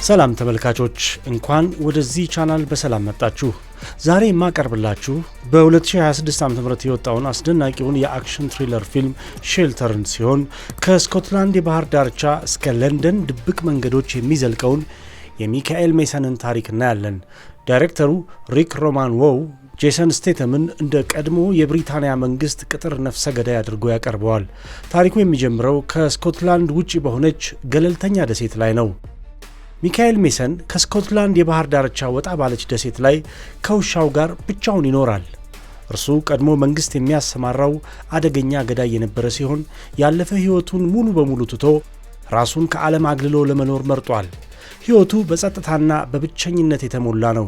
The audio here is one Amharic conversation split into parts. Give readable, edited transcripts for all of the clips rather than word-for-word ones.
ሰላም ተመልካቾች እንኳን ወደዚህ ቻናል በሰላም መጣችሁ። ዛሬ የማቀርብላችሁ በ2026 ዓ.ም የወጣውን አስደናቂውን የአክሽን ትሪለር ፊልም ሼልተርን ሲሆን ከስኮትላንድ የባህር ዳርቻ እስከ ለንደን ድብቅ መንገዶች የሚዘልቀውን የሚካኤል ሜሰንን ታሪክ እናያለን። ዳይሬክተሩ ሪክ ሮማን ዎው ጄሰን ስቴተምን እንደ ቀድሞ የብሪታንያ መንግስት ቅጥር ነፍሰ ገዳይ አድርጎ ያቀርበዋል። ታሪኩ የሚጀምረው ከስኮትላንድ ውጪ በሆነች ገለልተኛ ደሴት ላይ ነው። ሚካኤል ሜሰን ከስኮትላንድ የባህር ዳርቻ ወጣ ባለች ደሴት ላይ ከውሻው ጋር ብቻውን ይኖራል። እርሱ ቀድሞ መንግስት የሚያሰማራው አደገኛ ገዳይ የነበረ ሲሆን ያለፈ ህይወቱን ሙሉ በሙሉ ትቶ ራሱን ከዓለም አግልሎ ለመኖር መርጧል። ህይወቱ በጸጥታና በብቸኝነት የተሞላ ነው።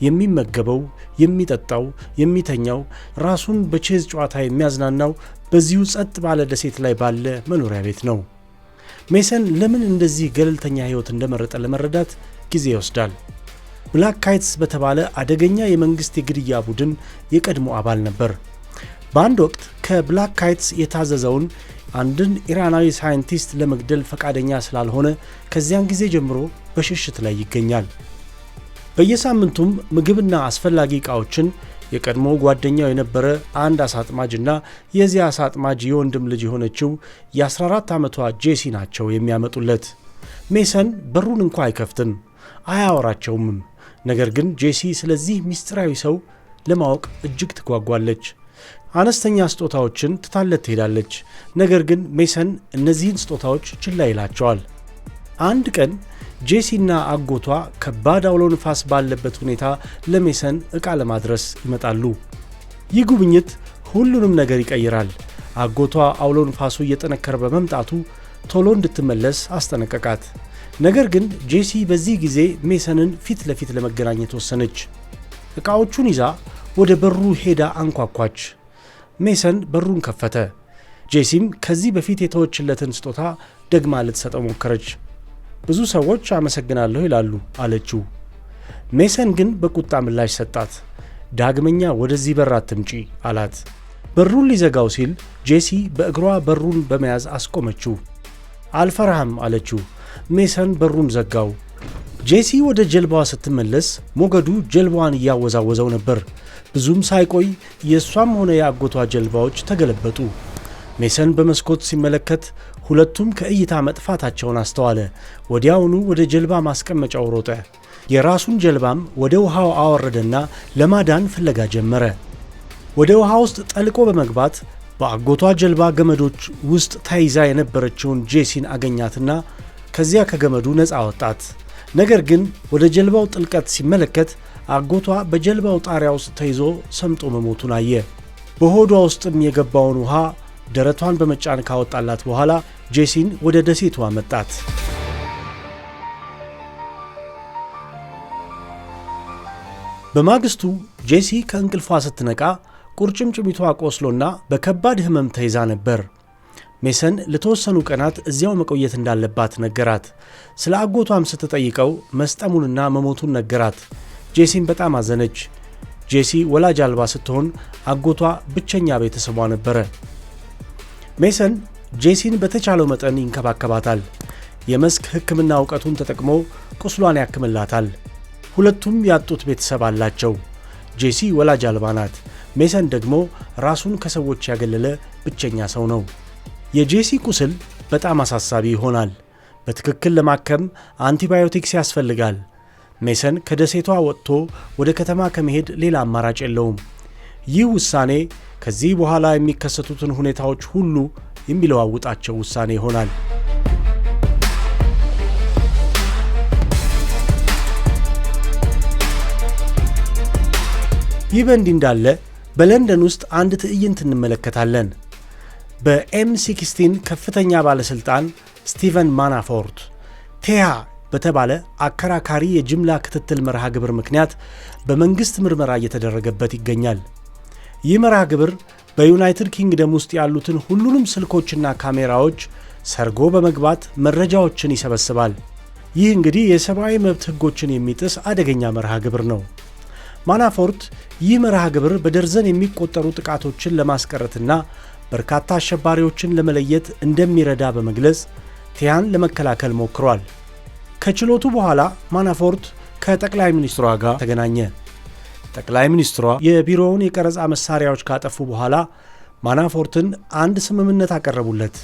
የሚመገበው፣ የሚጠጣው፣ የሚተኛው፣ ራሱን በቼዝ ጨዋታ የሚያዝናናው በዚሁ ጸጥ ባለ ደሴት ላይ ባለ መኖሪያ ቤት ነው። ሜሰን ለምን እንደዚህ ገለልተኛ ህይወት እንደመረጠ ለመረዳት ጊዜ ይወስዳል። ብላክ ካይትስ በተባለ አደገኛ የመንግስት የግድያ ቡድን የቀድሞ አባል ነበር። በአንድ ወቅት ከብላክ ካይትስ የታዘዘውን አንድን ኢራናዊ ሳይንቲስት ለመግደል ፈቃደኛ ስላልሆነ ከዚያን ጊዜ ጀምሮ በሽሽት ላይ ይገኛል። በየሳምንቱም ምግብና አስፈላጊ ዕቃዎችን የቀድሞ ጓደኛው የነበረ አንድ አሳጥማጅና የዚያ አሳጥማጅ የወንድም ልጅ የሆነችው የ14 ዓመቷ ጄሲ ናቸው የሚያመጡለት። ሜሰን በሩን እንኳ አይከፍትም፣ አያወራቸውም። ነገር ግን ጄሲ ስለዚህ ሚስጥራዊ ሰው ለማወቅ እጅግ ትጓጓለች። አነስተኛ ስጦታዎችን ትታለት ትሄዳለች። ነገር ግን ሜሰን እነዚህን ስጦታዎች ችላ ይላቸዋል። አንድ ቀን ጄሲና አጎቷ ከባድ አውሎ ንፋስ ባለበት ሁኔታ ለሜሰን ዕቃ ለማድረስ ይመጣሉ። ይህ ጉብኝት ሁሉንም ነገር ይቀይራል። አጎቷ አውሎ ንፋሱ እየጠነከረ በመምጣቱ ቶሎ እንድትመለስ አስጠነቀቃት። ነገር ግን ጄሲ በዚህ ጊዜ ሜሰንን ፊት ለፊት ለመገናኘት ወሰነች። ዕቃዎቹን ይዛ ወደ በሩ ሄዳ አንኳኳች። ሜሰን በሩን ከፈተ። ጄሲም ከዚህ በፊት የተወችለትን ስጦታ ደግማ ልትሰጠው ሞከረች። ብዙ ሰዎች አመሰግናለሁ ይላሉ አለችው። ሜሰን ግን በቁጣ ምላሽ ሰጣት። ዳግመኛ ወደዚህ በር አትምጪ አላት። በሩን ሊዘጋው ሲል ጄሲ በእግሯ በሩን በመያዝ አስቆመችው። አልፈራህም አለችው። ሜሰን በሩን ዘጋው። ጄሲ ወደ ጀልባዋ ስትመለስ ሞገዱ ጀልባዋን እያወዛወዘው ነበር። ብዙም ሳይቆይ የእሷም ሆነ የአጎቷ ጀልባዎች ተገለበጡ። ሜሰን በመስኮት ሲመለከት ሁለቱም ከእይታ መጥፋታቸውን አስተዋለ። ወዲያውኑ ወደ ጀልባ ማስቀመጫው ሮጠ። የራሱን ጀልባም ወደ ውሃው አወረደና ለማዳን ፍለጋ ጀመረ። ወደ ውሃ ውስጥ ጠልቆ በመግባት በአጎቷ ጀልባ ገመዶች ውስጥ ተይዛ የነበረችውን ጄሲን አገኛትና ከዚያ ከገመዱ ነፃ አወጣት። ነገር ግን ወደ ጀልባው ጥልቀት ሲመለከት አጎቷ በጀልባው ጣሪያ ውስጥ ተይዞ ሰምጦ መሞቱን አየ። በሆዷ ውስጥም የገባውን ውሃ ደረቷን በመጫን ካወጣላት በኋላ ጄሲን ወደ ደሴቷ መጣት። በማግስቱ ጄሲ ከእንቅልፏ ስትነቃ ቁርጭምጭሚቷ ቆስሎና በከባድ ህመም ተይዛ ነበር። ሜሰን ለተወሰኑ ቀናት እዚያው መቆየት እንዳለባት ነገራት። ስለ አጎቷም ስትጠይቀው መስጠሙንና መሞቱን ነገራት። ጄሲን በጣም አዘነች። ጄሲ ወላጅ አልባ ስትሆን አጎቷ ብቸኛ ቤተሰቧ ነበረ። ሜሰን ጄሲን በተቻለው መጠን ይንከባከባታል። የመስክ ሕክምና ዕውቀቱን ተጠቅሞ ቁስሏን ያክምላታል። ሁለቱም ያጡት ቤተሰብ አላቸው። ጄሲ ወላጅ አልባ ናት። ሜሰን ደግሞ ራሱን ከሰዎች ያገለለ ብቸኛ ሰው ነው። የጄሲ ቁስል በጣም አሳሳቢ ይሆናል። በትክክል ለማከም አንቲባዮቲክስ ያስፈልጋል። ሜሰን ከደሴቷ ወጥቶ ወደ ከተማ ከመሄድ ሌላ አማራጭ የለውም። ይህ ውሳኔ ከዚህ በኋላ የሚከሰቱትን ሁኔታዎች ሁሉ የሚለዋውጣቸው ውሳኔ ይሆናል። ይህ በእንዲህ እንዳለ በለንደን ውስጥ አንድ ትዕይንት እንመለከታለን። በኤም16 ከፍተኛ ባለሥልጣን ስቲቨን ማናፎርት ቴሃ በተባለ አከራካሪ የጅምላ ክትትል መርሃ ግብር ምክንያት በመንግሥት ምርመራ እየተደረገበት ይገኛል። ይህ መርሃ ግብር በዩናይትድ ኪንግደም ውስጥ ያሉትን ሁሉንም ስልኮችና ካሜራዎች ሰርጎ በመግባት መረጃዎችን ይሰበስባል። ይህ እንግዲህ የሰብአዊ መብት ሕጎችን የሚጥስ አደገኛ መርሃ ግብር ነው። ማናፎርት ይህ መርሃ ግብር በደርዘን የሚቆጠሩ ጥቃቶችን ለማስቀረትና በርካታ አሸባሪዎችን ለመለየት እንደሚረዳ በመግለጽ ቲያን ለመከላከል ሞክሯል። ከችሎቱ በኋላ ማናፎርት ከጠቅላይ ሚኒስትሯ ጋር ተገናኘ። ጠቅላይ ሚኒስትሯ የቢሮውን የቀረጻ መሳሪያዎች ካጠፉ በኋላ ማናፎርትን አንድ ስምምነት አቀረቡለት።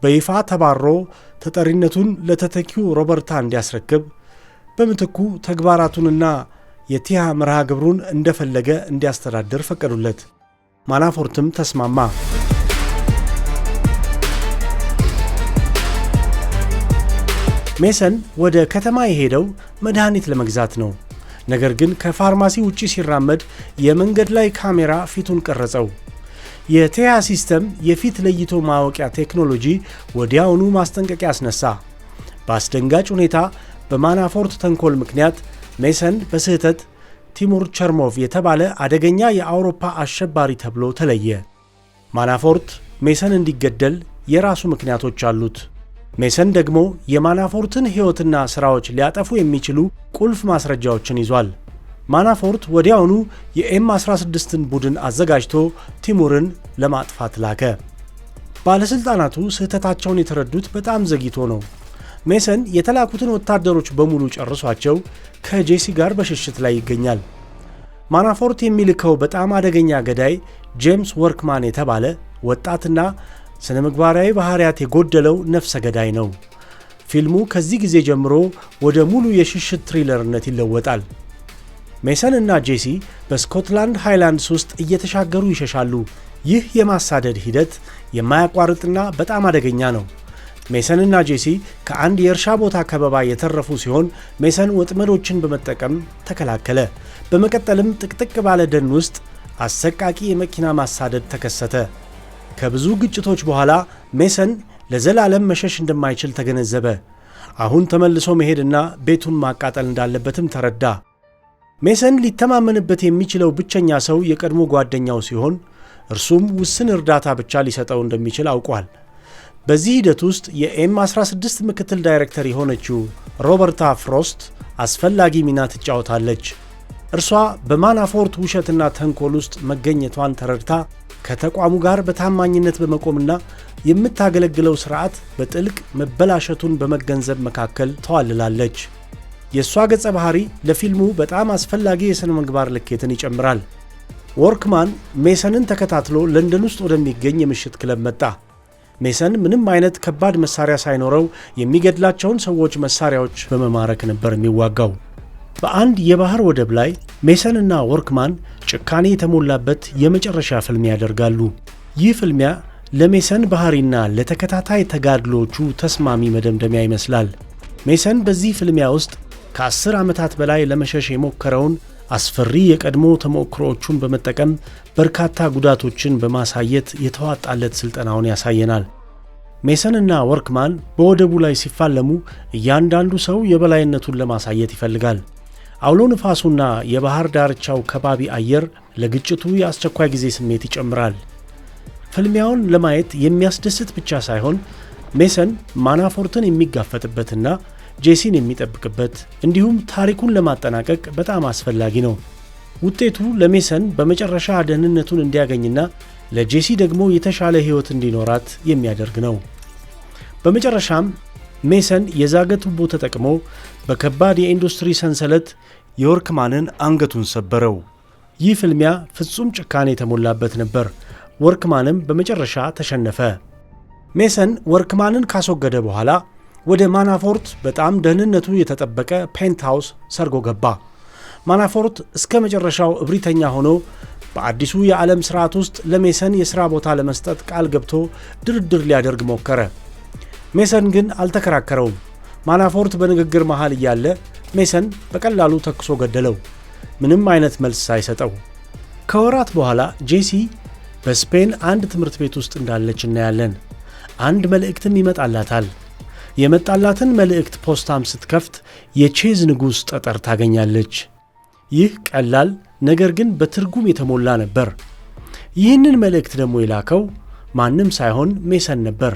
በይፋ ተባሮ ተጠሪነቱን ለተተኪው ሮበርታ እንዲያስረክብ፣ በምትኩ ተግባራቱንና የቲያ መርሃ ግብሩን እንደፈለገ እንዲያስተዳድር ፈቀዱለት። ማናፎርትም ተስማማ። ሜሰን ወደ ከተማ የሄደው መድኃኒት ለመግዛት ነው። ነገር ግን ከፋርማሲ ውጪ ሲራመድ የመንገድ ላይ ካሜራ ፊቱን ቀረጸው። የቲያ ሲስተም የፊት ለይቶ ማወቂያ ቴክኖሎጂ ወዲያውኑ ማስጠንቀቂያ አስነሳ። በአስደንጋጭ ሁኔታ በማናፎርት ተንኮል ምክንያት ሜሰን በስህተት ቲሙር ቸርሞቭ የተባለ አደገኛ የአውሮፓ አሸባሪ ተብሎ ተለየ። ማናፎርት ሜሰን እንዲገደል የራሱ ምክንያቶች አሉት። ሜሰን ደግሞ የማናፎርትን ሕይወትና ሥራዎች ሊያጠፉ የሚችሉ ቁልፍ ማስረጃዎችን ይዟል። ማናፎርት ወዲያውኑ የኤም16ን ቡድን አዘጋጅቶ ቲሙርን ለማጥፋት ላከ። ባለሥልጣናቱ ስህተታቸውን የተረዱት በጣም ዘግይቶ ነው። ሜሰን የተላኩትን ወታደሮች በሙሉ ጨርሷቸው ከጄሲ ጋር በሽሽት ላይ ይገኛል። ማናፎርት የሚልከው በጣም አደገኛ ገዳይ ጄምስ ወርክማን የተባለ ወጣትና ስነ ምግባራዊ ባህሪያት የጎደለው ነፍሰ ገዳይ ነው። ፊልሙ ከዚህ ጊዜ ጀምሮ ወደ ሙሉ የሽሽት ትሪለርነት ይለወጣል። ሜሰን እና ጄሲ በስኮትላንድ ሃይላንድስ ውስጥ እየተሻገሩ ይሸሻሉ። ይህ የማሳደድ ሂደት የማያቋርጥና በጣም አደገኛ ነው። ሜሰንና ጄሲ ከአንድ የእርሻ ቦታ ከበባ የተረፉ ሲሆን ሜሰን ወጥመዶችን በመጠቀም ተከላከለ። በመቀጠልም ጥቅጥቅ ባለ ደን ውስጥ አሰቃቂ የመኪና ማሳደድ ተከሰተ። ከብዙ ግጭቶች በኋላ ሜሰን ለዘላለም መሸሽ እንደማይችል ተገነዘበ። አሁን ተመልሶ መሄድና ቤቱን ማቃጠል እንዳለበትም ተረዳ። ሜሰን ሊተማመንበት የሚችለው ብቸኛ ሰው የቀድሞ ጓደኛው ሲሆን እርሱም ውስን እርዳታ ብቻ ሊሰጠው እንደሚችል አውቋል። በዚህ ሂደት ውስጥ የኤም16 ምክትል ዳይሬክተር የሆነችው ሮበርታ ፍሮስት አስፈላጊ ሚና ትጫወታለች። እርሷ በማናፎርት ውሸትና ተንኮል ውስጥ መገኘቷን ተረድታ ከተቋሙ ጋር በታማኝነት በመቆምና የምታገለግለው ሥርዓት በጥልቅ መበላሸቱን በመገንዘብ መካከል ተዋልላለች። የእሷ ገጸ ባህሪ ለፊልሙ በጣም አስፈላጊ የሥነ ምግባር ልኬትን ይጨምራል። ወርክማን ሜሰንን ተከታትሎ ለንደን ውስጥ ወደሚገኝ የምሽት ክለብ መጣ። ሜሰን ምንም አይነት ከባድ መሳሪያ ሳይኖረው የሚገድላቸውን ሰዎች መሳሪያዎች በመማረክ ነበር የሚዋጋው። በአንድ የባህር ወደብ ላይ ሜሰን እና ወርክማን ጭካኔ የተሞላበት የመጨረሻ ፍልሚያ ያደርጋሉ። ይህ ፍልሚያ ለሜሰን ባህሪና ለተከታታይ ተጋድሎቹ ተስማሚ መደምደሚያ ይመስላል። ሜሰን በዚህ ፍልሚያ ውስጥ ከ10 ዓመታት በላይ ለመሸሽ የሞከረውን አስፈሪ የቀድሞ ተሞክሮዎቹን በመጠቀም በርካታ ጉዳቶችን በማሳየት የተዋጣለት ስልጠናውን ያሳየናል። ሜሰን እና ወርክማን በወደቡ ላይ ሲፋለሙ እያንዳንዱ ሰው የበላይነቱን ለማሳየት ይፈልጋል። አውሎ ንፋሱና የባህር ዳርቻው ከባቢ አየር ለግጭቱ የአስቸኳይ ጊዜ ስሜት ይጨምራል። ፍልሚያውን ለማየት የሚያስደስት ብቻ ሳይሆን ሜሰን ማናፎርትን የሚጋፈጥበትና ጄሲን የሚጠብቅበት እንዲሁም ታሪኩን ለማጠናቀቅ በጣም አስፈላጊ ነው። ውጤቱ ለሜሰን በመጨረሻ ደህንነቱን እንዲያገኝና ለጄሲ ደግሞ የተሻለ ሕይወት እንዲኖራት የሚያደርግ ነው። በመጨረሻም ሜሰን የዛገ ቱቦ ተጠቅሞ በከባድ የኢንዱስትሪ ሰንሰለት የወርክማንን አንገቱን ሰበረው። ይህ ፍልሚያ ፍጹም ጭካኔ የተሞላበት ነበር። ወርክማንም በመጨረሻ ተሸነፈ። ሜሰን ወርክማንን ካስወገደ በኋላ ወደ ማናፎርት በጣም ደህንነቱ የተጠበቀ ፔንትሃውስ ሰርጎ ገባ። ማናፎርት እስከ መጨረሻው እብሪተኛ ሆኖ በአዲሱ የዓለም ሥርዓት ውስጥ ለሜሰን የሥራ ቦታ ለመስጠት ቃል ገብቶ ድርድር ሊያደርግ ሞከረ። ሜሰን ግን አልተከራከረውም። ማናፎርት በንግግር መሃል እያለ ሜሰን በቀላሉ ተኩሶ ገደለው፣ ምንም አይነት መልስ ሳይሰጠው። ከወራት በኋላ ጄሲ በስፔን አንድ ትምህርት ቤት ውስጥ እንዳለች እናያለን። አንድ መልእክትም ይመጣላታል። የመጣላትን መልእክት ፖስታም ስትከፍት የቼዝ ንጉሥ ጠጠር ታገኛለች። ይህ ቀላል ነገር ግን በትርጉም የተሞላ ነበር። ይህንን መልእክት ደግሞ የላከው ማንም ሳይሆን ሜሰን ነበር።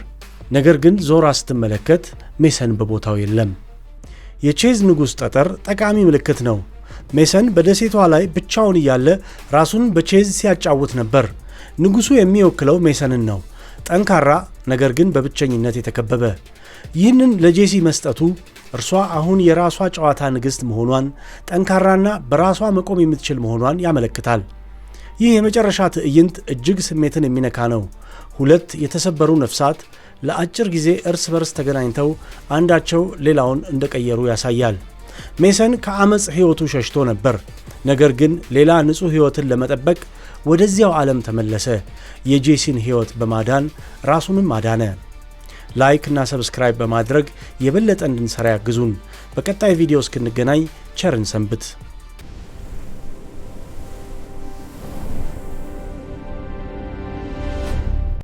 ነገር ግን ዞራ ስትመለከት ሜሰን በቦታው የለም። የቼዝ ንጉሥ ጠጠር ጠቃሚ ምልክት ነው። ሜሰን በደሴቷ ላይ ብቻውን እያለ ራሱን በቼዝ ሲያጫውት ነበር። ንጉሡ የሚወክለው ሜሰንን ነው። ጠንካራ ነገር ግን በብቸኝነት የተከበበ። ይህንን ለጄሲ መስጠቱ እርሷ አሁን የራሷ ጨዋታ ንግሥት መሆኗን፣ ጠንካራና በራሷ መቆም የምትችል መሆኗን ያመለክታል። ይህ የመጨረሻ ትዕይንት እጅግ ስሜትን የሚነካ ነው። ሁለት የተሰበሩ ነፍሳት ለአጭር ጊዜ እርስ በርስ ተገናኝተው አንዳቸው ሌላውን እንደቀየሩ ያሳያል። ሜሰን ከአመጽ ሕይወቱ ሸሽቶ ነበር። ነገር ግን ሌላ ንጹሕ ሕይወትን ለመጠበቅ ወደዚያው ዓለም ተመለሰ። የጄሲን ሕይወት በማዳን ራሱንም አዳነ። ላይክ እና ሰብስክራይብ በማድረግ የበለጠ እንድንሰራ ያግዙን። በቀጣይ ቪዲዮ እስክንገናኝ ቸርን ሰንብት።